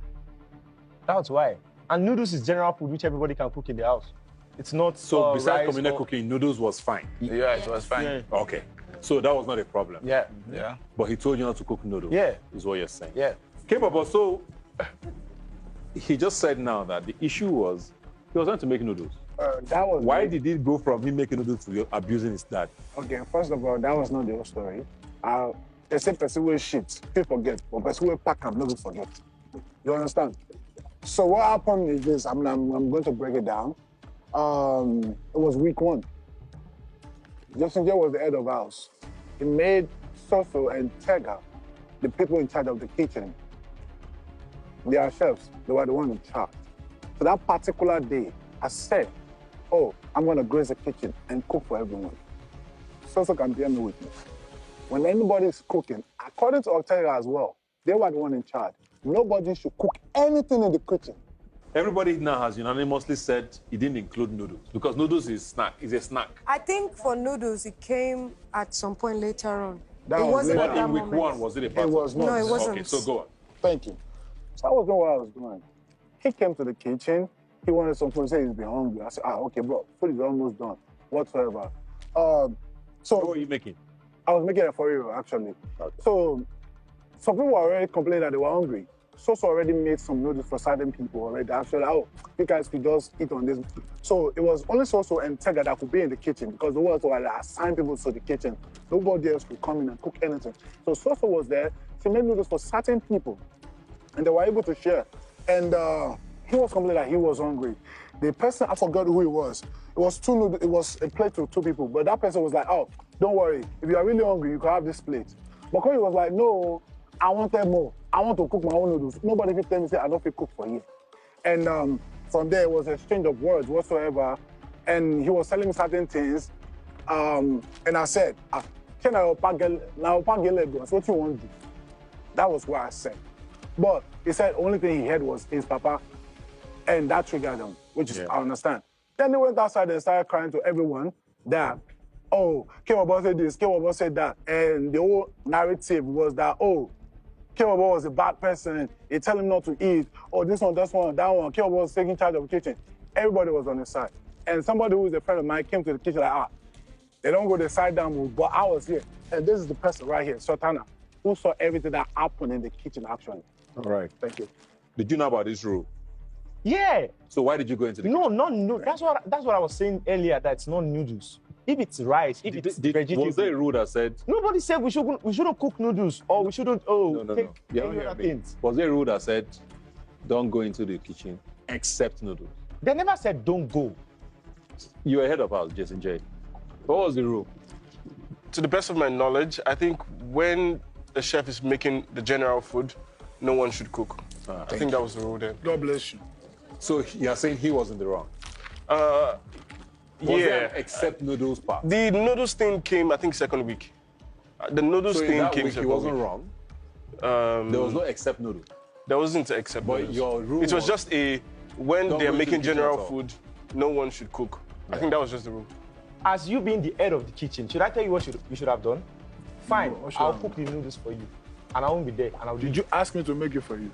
That's why. And noodles is general food which everybody can cook in the house. It's not so besides rice communal cooking, noodles was fine. Yeah, it was fine. Yeah. Okay. So that was not a problem. Yeah. Yeah. But he told you not to cook noodles. Yeah. Is what you're saying. Yeah. Okay, Papa, so he just said now that the issue was he was trying to make noodles. That was Why did it go from him making noodles to abusing his dad? Okay, first of all, that was not the whole story. They say person will shit, people forget, but person will pack and never forget. You understand? So what happened is this, I'm going to break it down. It was week 1. Justin J was the head of house. He made Soso and Tega the people in charge of the kitchen. They are chefs, they were the one in charge. So that particular day, I said, oh, I'm gonna graze the kitchen and cook for everyone. Soso can bear me witness. When anybody's cooking, according to Ortega as well, they were the one in charge. Nobody should cook anything in the kitchen. Everybody now has unanimously said he didn't include noodles because noodles is a snack. I think for noodles, it came at some point later on. That it was wasn't later. at that In week moment. 1, was it a part? It was not. No, it wasn't. Okay, so go on. Thank you. So I was doing what I was doing. He came to the kitchen. He wanted some food. He said he's been hungry. I said, okay, bro, food is almost done. Whatsoever. So what were you making? I was making it for you, actually. Okay. So some people were already complaining that they were hungry. Soso already made some noodles for certain people already. Actually, oh, you guys could just eat on this. So it was only Soso and Tega that could be in the kitchen because the ones were assigned people to the kitchen. Nobody else could come in and cook anything. So Soso was there. She made noodles for certain people, and they were able to share. And he was complaining that he was hungry. The person, I forgot who it was. It was two noodles. It was a plate to 2 people. But that person was like, oh, don't worry. If you are really hungry, you can have this plate. But Koyi was like, no, I wanted more. I want to cook my own noodles. Nobody can tell me, say, I don't feel cook for you. And from there, it was an exchange of words whatsoever. And he was telling me certain things. And I said, can I what you want to do? That was what I said. But he said only thing he heard was his papa. And that triggered him, which is, I understand. Then they went outside and started crying to everyone that, oh, Kewabo said this, Kewabo said that. And the whole narrative was that, oh, Kewabo was a bad person. He tell him not to eat. Oh, this one, that one. Kewabo was taking charge of the kitchen. Everybody was on his side. And somebody who is a friend of mine came to the kitchen like, they don't go the side down move, but I was here. And this is the person right here, Sultana, who saw everything that happened in the kitchen, actually. All right. Thank you. Did you know about this rule? Yeah. So why did you go into the kitchen? No. That's what I was saying earlier, that it's not noodles. If it's rice, if it's vegetable. Was there a rule that said? Nobody said we shouldn't cook noodles or we shouldn't take any other things. Was there a rule that said don't go into the kitchen except noodles? They never said don't go. You were head of house, Jason J. What was the rule? To the best of my knowledge, I think when the chef is making the general food, no one should cook. I think that was the rule then. God bless you. So you're saying he was in the wrong? Was there except noodles part? The noodles thing came, I think, second week. The noodles thing that came week second he wasn't week. wrong? There was no except noodles? There wasn't except But noodles. your rule It was just when don't they're go into making the kitchen general at all. food, no one should cook. I think that was just the rule. As you being the head of the kitchen, should I tell you what you should have done? Fine, No, what should I'll I have cook the noodles for you. And I won't be there. And I'll Did you ask me to make it for you?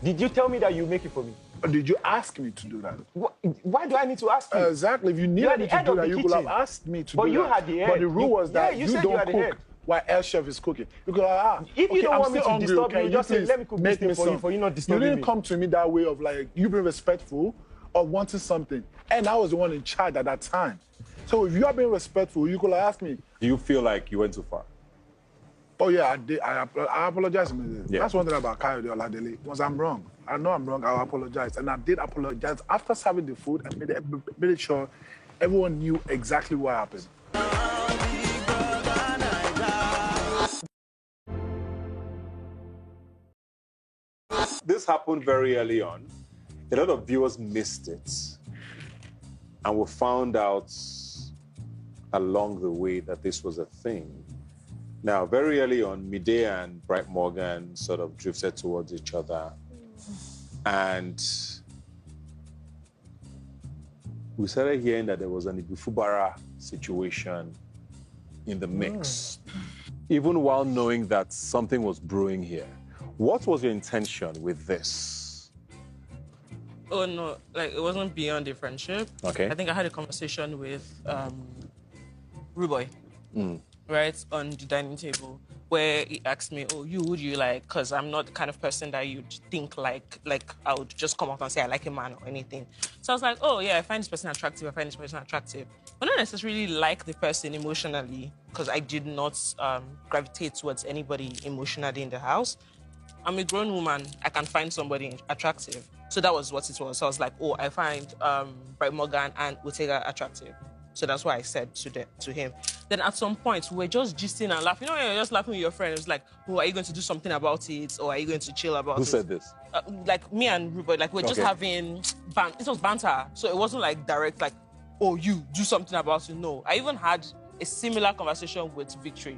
Did you tell me that you make it for me? Or did you ask me to do that? Why do I need to ask you? Exactly. If you You are needed the me to head do of that, the you could have kitchen. asked me to But do you that. had the head. But the rule was that you you said you don't are the cook head. while El Chef is cooking. You could If you don't want me to disturb you, just say, let me cook this thing for you not disturbing You didn't me. come to me that way of like, you being respectful of wanting something. And I was the one in charge at that time. So if you are being respectful, you could have asked me. Do you feel like you went too far? Oh yeah, I did. I apologize. Yeah. That's one thing about Kayode Oladele. Once I'm wrong, I know I'm wrong, I'll apologize. And I did apologize after serving the food and made sure everyone knew exactly what happened. This happened very early on. A lot of viewers missed it. and we found out along the way that this was a thing. Now, very early on, Mide and Bright Morgan sort of drifted towards each other. And we started hearing that there was an Ibifubara situation in the mix, even while knowing that something was brewing here. What was your intention with this? Oh, no, like, it wasn't beyond a friendship. Okay. I think I had a conversation with Ruboy, right, on the dining table, where he asked me, oh, who do you like? Because I'm not the kind of person that you'd think like I would just come out and say I like a man or anything. So I was like, oh, yeah, I find this person attractive, But not necessarily like the person emotionally, because I did not gravitate towards anybody emotionally in the house. I'm a grown woman. I can find somebody attractive. So that was what it was. So I was like, oh, I find Bright Morgan and Utega attractive. So that's why I said to him. Then at some point, we were just gisting and laughing. You know, you're just laughing with your friend. It was like, oh, are you going to do something about it? Or are you going to chill about it? Who said this? Like me and Ruben, like we're just having, it was banter. So it wasn't like direct, like, oh, you do something about it. No, I even had a similar conversation with Victory.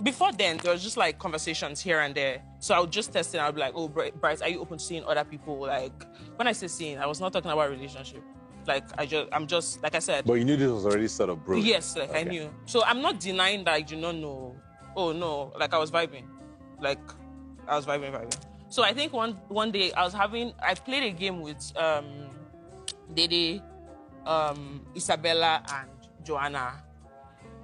Before then, there was just like conversations here and there. So I would just test it and I'd be like, oh, Bryce, are you open to seeing other people? Like, when I say seeing, I was not talking about relationship. Like, I'm just, like I said. But you knew this was already sort of brewing. Yes, like I knew. So I'm not denying that I do not know. Oh, no, like I was vibing. Like, I was vibing. So I think one day I played a game with Dede, Isabella, and Joanna.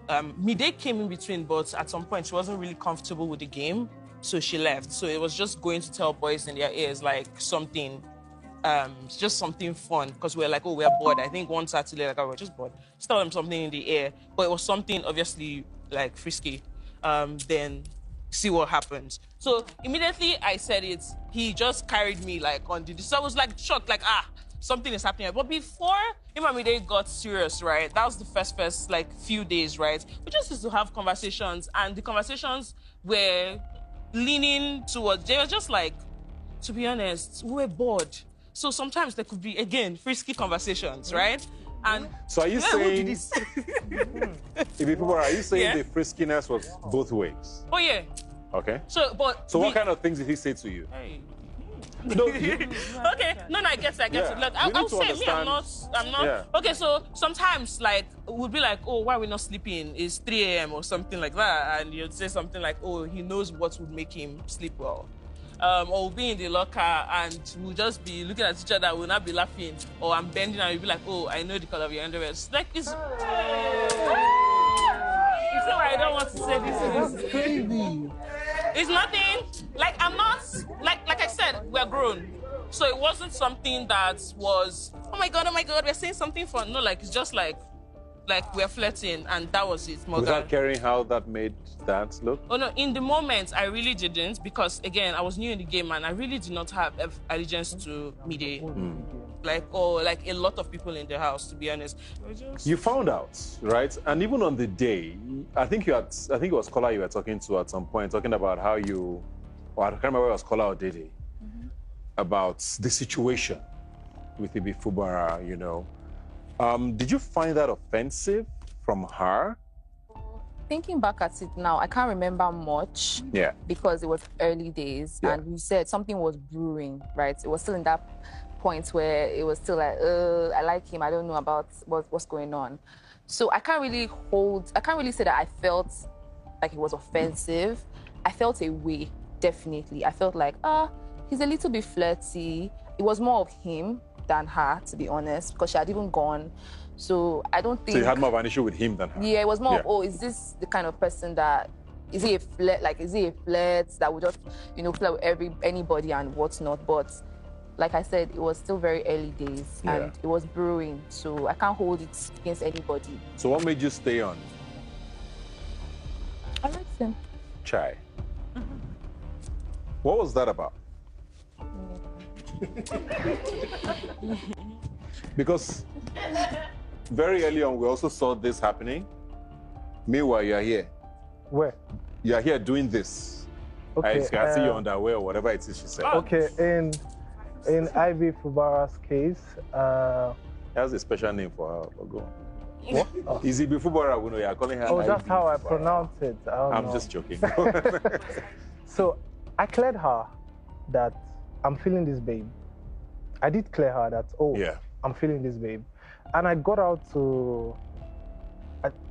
Mide came in between, but at some point she wasn't really comfortable with the game, so she left. So it was just going to tell boys in their ears like something, just something fun, because we're like, oh, we're bored. I think one Saturday, like, oh, we're just bored. Just tell them something in the air, but it was something obviously like frisky. Then see what happens. So immediately I said it. He just carried me like on the. So I was like shocked, like something is happening. But before Imamide got serious, right? That was the first like few days, right? We just used to have conversations, and the conversations were leaning towards. They were just like, to be honest, we were bored. So sometimes there could be again frisky conversations, right? And so are you saying? Are you saying the friskiness was both ways? Oh yeah. Okay. So what kind of things did he say to you? Hey. No, okay, no, I get it. Look, I'll say me, I'm not. Yeah. Okay, so sometimes like we'll be like, oh, why are we not sleeping? It's 3 a.m. or something like that, and you'd say something like, oh, he knows what would make him sleep well. Or we'll be in the locker and we'll just be looking at each other, we'll not be laughing, or I'm bending and we'll be like, oh, I know the color of your underwear. It's like it's. You know, I don't want to say this. This is crazy. It's nothing. Like I'm not. Like I said, we're grown, so it wasn't something that was. Oh my god, we're saying something fun. No, like it's just like we're flirting, and that was it. Morgan. Without caring how that made that look? Oh no, in the moment, I really didn't, because again, I was new in the game and I really did not have allegiance to Mide. Like a lot of people in the house, to be honest. You found out, right? And even on the day, I think it was Kola you were talking to at some point, talking about how you, or I can't remember whether it was Kola or Dede, about the situation with Ibifubara, you know. Did you find that offensive from her? Thinking back at it now, I can't remember much. Yeah. Because it was early days, and you said something was brewing, right? It was still in that point where it was still like, I like him, I don't know about what's going on. So I can't really say that I felt like it was offensive. I felt a way, definitely. I felt like, he's a little bit flirty. It was more of him than her, to be honest, because she had even gone. So I don't think. So you had more of an issue with him than her? Yeah, it was more of, is this the kind of person that, is he a flirt that would just, flirt with anybody and whatnot? But like I said, it was still very early days and it was brewing, so I can't hold it against anybody. So what made you stay on? I liked him. Chai. What was that about? Because very early on, we also saw this happening. Meanwhile, you're here. Where? You're here doing this. Okay. I can see your underwear or whatever it is she said. Okay, in Ivy Fubara's case, has a special name for her. But go on. What? Oh. Is it before Baraguno? You're calling her. Oh, that's how I pronounce it. I'm just joking. So I cleared her that I'm feeling this babe. I did clear her that, I'm feeling this babe. And I got out to,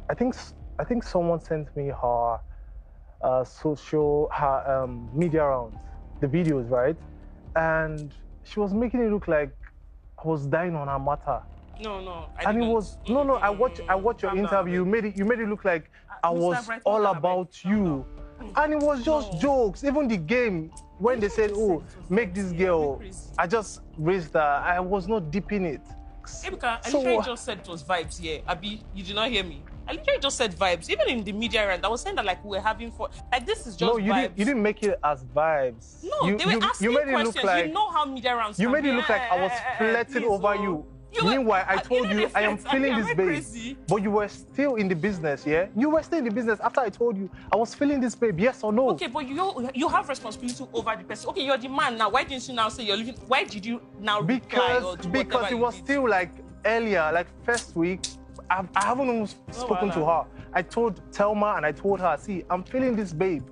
I think someone sent me her media rounds, the videos, right? And she was making it look like I was dying on her matter. No. I watched your interview. You made it look like I was all about you. And it was just jokes. Even the game, when they said, oh, make this girl, I just raised her. I was not deep in it. Ebuka, I literally just said it was vibes here. Abi, you did not hear me. I literally just said vibes. Even in the media rant, I was saying that like we were having fun. Like this is just vibes. You didn't make it as vibes. No, they were asking questions. You know how media rants You made it look like I was flirting over you. Meanwhile, I told you I am feeling this babe. But you were still in the business, yeah? You were still in the business after I told you I was feeling this babe, yes or no? Okay, but you have responsibility over the person. Okay, you're the man now. Why didn't you now say you're leaving? Why did you now reply or do because it was still like earlier, like first week. I haven't even spoken to her. I told Thelma and I told her, see, I'm feeling this babe.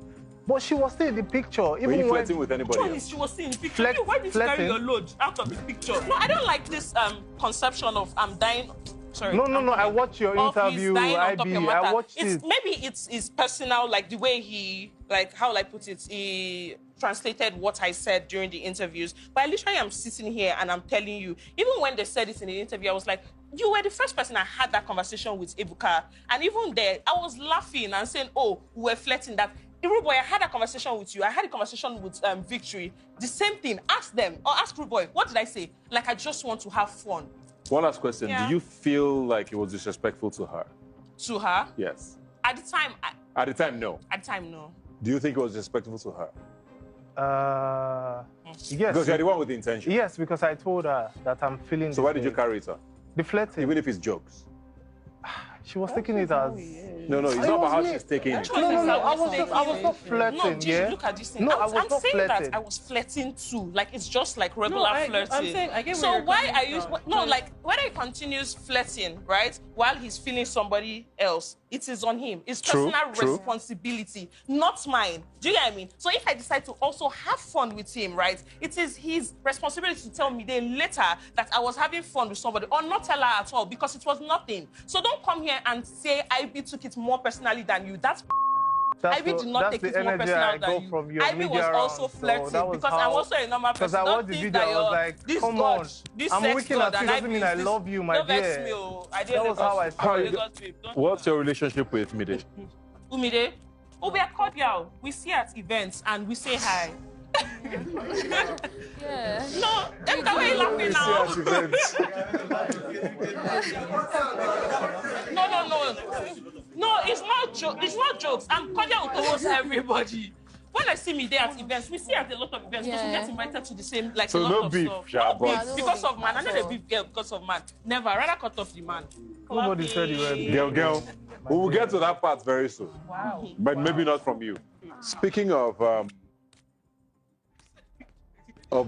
But she was still in the picture. Even were you flirting with anybody else? She was still in the picture. Why did you carry your load out of the picture? No, I don't like this conception of I'm dying. Sorry. No. I watched your interview, IB. I watched it. Maybe it's personal, like the way he, like, how will I put it? He translated what I said during the interviews. But I literally am sitting here and I'm telling you, even when they said it in the interview, I was like, you were the first person I had that conversation with, Ebuka. And even there, I was laughing and saying, oh, we were flirting that. Ruboy, I had a conversation with you. I had a conversation with Victory. The same thing. Ask them or ask Ruboy. What did I say? Like, I just want to have fun. One last question. Yeah. Do you feel like it was disrespectful to her? To her? Yes. At the time, At the time, no. At the time, no. Do you think it was disrespectful to her? Yes. Because you're the one with the intention. Yes, because I told her that I'm feeling. So why did you carry it on? The flirting. Even if it's jokes. She was taking it as... No, it's not about how she's taking it. No, I was not flirting, no, look at this thing. No, I was not saying flirting. that I was flirting too. Like, it's just like regular flirting. I'm saying, I get so why are you... No, like, when he continues flirting, right, while he's feeling somebody else, it is on him. It's personal responsibility, not mine. Do you get what I mean? So if I decide to also have fun with him, right, it is his responsibility to tell me then later that I was having fun with somebody or not tell her at all because it was nothing. So don't come here and say IB took it more personally than you. IB did not take it more personal than you. IB was also flirting because I'm also a normal person. Because I watched the video, I was like, come on. I'm looking at you, doesn't mean I love you, my dear. That was how I saw it. What's your relationship with Mide? Umide? Oh, we are cordial. We see at events and we say hi. Yeah. No, that's the way you're laughing now. No, it's not jokes. I'm cordial towards everybody. When I see me there at events, we see at a lot of events because we get invited to the same, like so a lot no of beef, stuff. No beef because of man. I'm not a beef girl because of man. Never. I'd rather cut off the man. Nobody said you were girl. We will get to that part very soon. Wow. But maybe not from you. Speaking of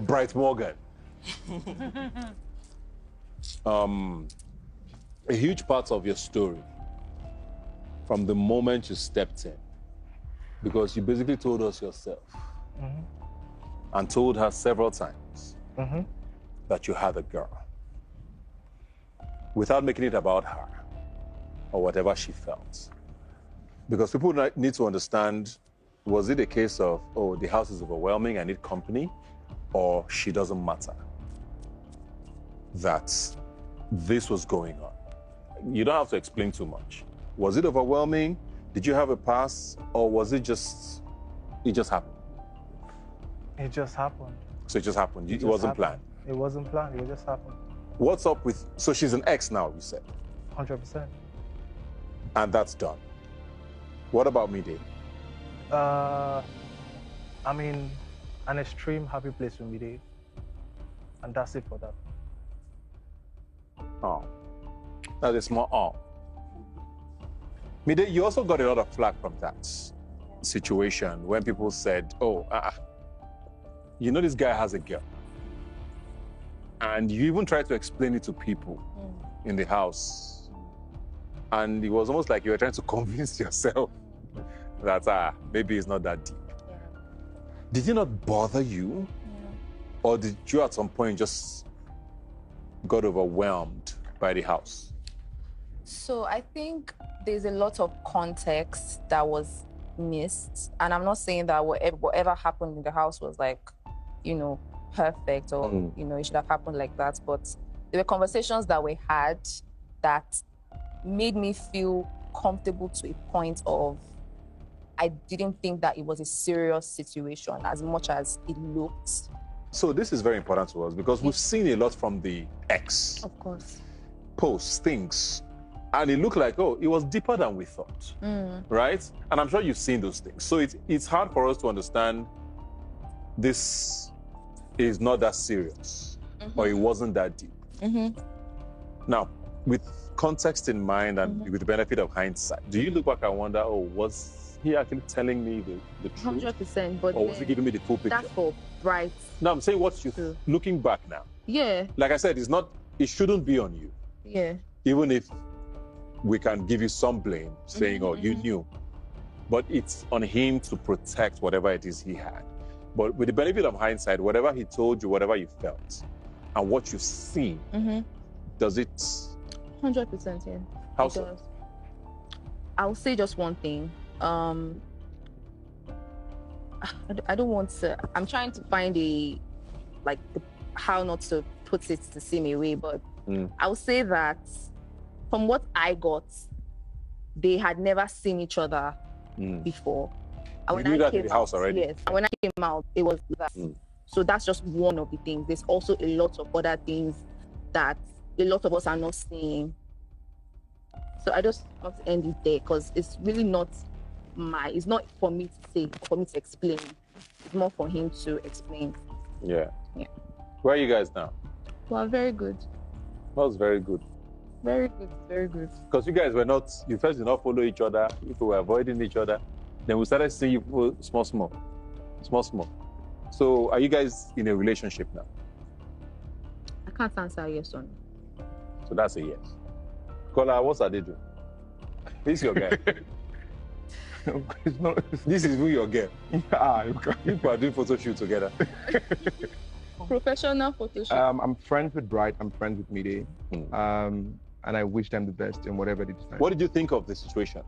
Bright Morgan, a huge part of your story from the moment you stepped in, because you basically told us yourself and told her several times that you had a girl without making it about her or whatever she felt. Because people need to understand, was it a case of, oh, the house is overwhelming, I need company, or she doesn't matter, that this was going on? You don't have to explain too much. Was it overwhelming? Did you have a past? Or was it just happened? It just happened. So it just happened? It wasn't planned? It wasn't planned. It just happened. What's up with... So she's an ex now, you said? 100%. And that's done. What about Mide? I'm in an extreme happy place with Mide. And that's it for that. Oh. That's a small oh. Mide, you also got a lot of flack from that situation when people said, oh, you know this guy has a girl. And you even tried to explain it to people in the house. And it was almost like you were trying to convince yourself that maybe it's not that deep. Yeah. Did it not bother you? Or did you at some point just got overwhelmed by the house? So I think there's a lot of context that was missed. And I'm not saying that whatever happened in the house was like, perfect or, it should have happened like that. But there were conversations that we had that made me feel comfortable to a point of I didn't think that it was a serious situation as much as it looked. So this is very important to us because we've seen a lot from the ex. Of course. Posts, things. And it looked like, it was deeper than we thought, right? And I'm sure you've seen those things. So it's hard for us to understand this is not that serious or it wasn't that deep. Now, with context in mind and with the benefit of hindsight, do you look back and wonder, was he actually telling me the truth? 100%. But or was he giving me the full picture? That's for bright. No, I'm saying what you looking back now. Yeah. Like I said, it shouldn't be on you. Yeah. Even if we can give you some blame, saying, you knew. But it's on him to protect whatever it is he had. But with the benefit of hindsight, whatever he told you, whatever you felt, and what you've seen, does it? 100%, yeah. How so? I'll say just one thing. I don't want to. I'm trying to find how not to put it the same way, but I would say that from what I got, they had never seen each other before. You knew that in the house already? Yes. And when I came out, it was that. So that's just one of the things. There's also a lot of other things that a lot of us are not seeing. So I just want to end it there because it's really not it's not for me to say, for me to explain. It's more for him to explain. Yeah. Yeah. Where are you guys now? Well, very good. That was very good. Very good, very good. Because you first did not follow each other, people were avoiding each other. Then we started seeing you small. So are you guys in a relationship now? I can't answer yes or no. So that's a yes. Kola, what's Ade doing? This is your guy. This is who your girl. People are doing photo shoot together. Professional photo shoot. I'm friends with Bright, I'm friends with Mide. And I wish them the best in whatever they decide. What did you think of the situation?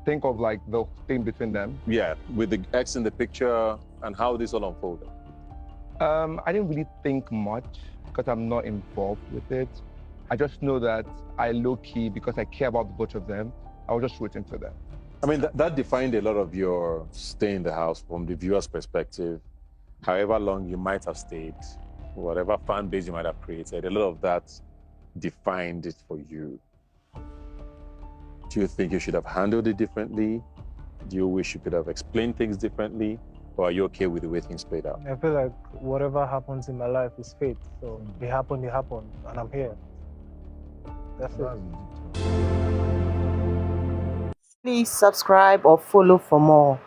Think of like the thing between them. Yeah, with the ex in the picture and how this all unfolded. I didn't really think much because I'm not involved with it. I just know that I low-key, because I care about the both of them, I was just rooting for them. I mean, that defined a lot of your stay in the house from the viewer's perspective. However long you might have stayed, whatever fan base you might have created, a lot of that defined it for you. Do you think you should have handled it differently? Do you wish you could have explained things differently? Or are you okay with the way things played out? I feel like whatever happens in my life is fate. So it happened, and I'm here. That's it. Please subscribe or follow for more.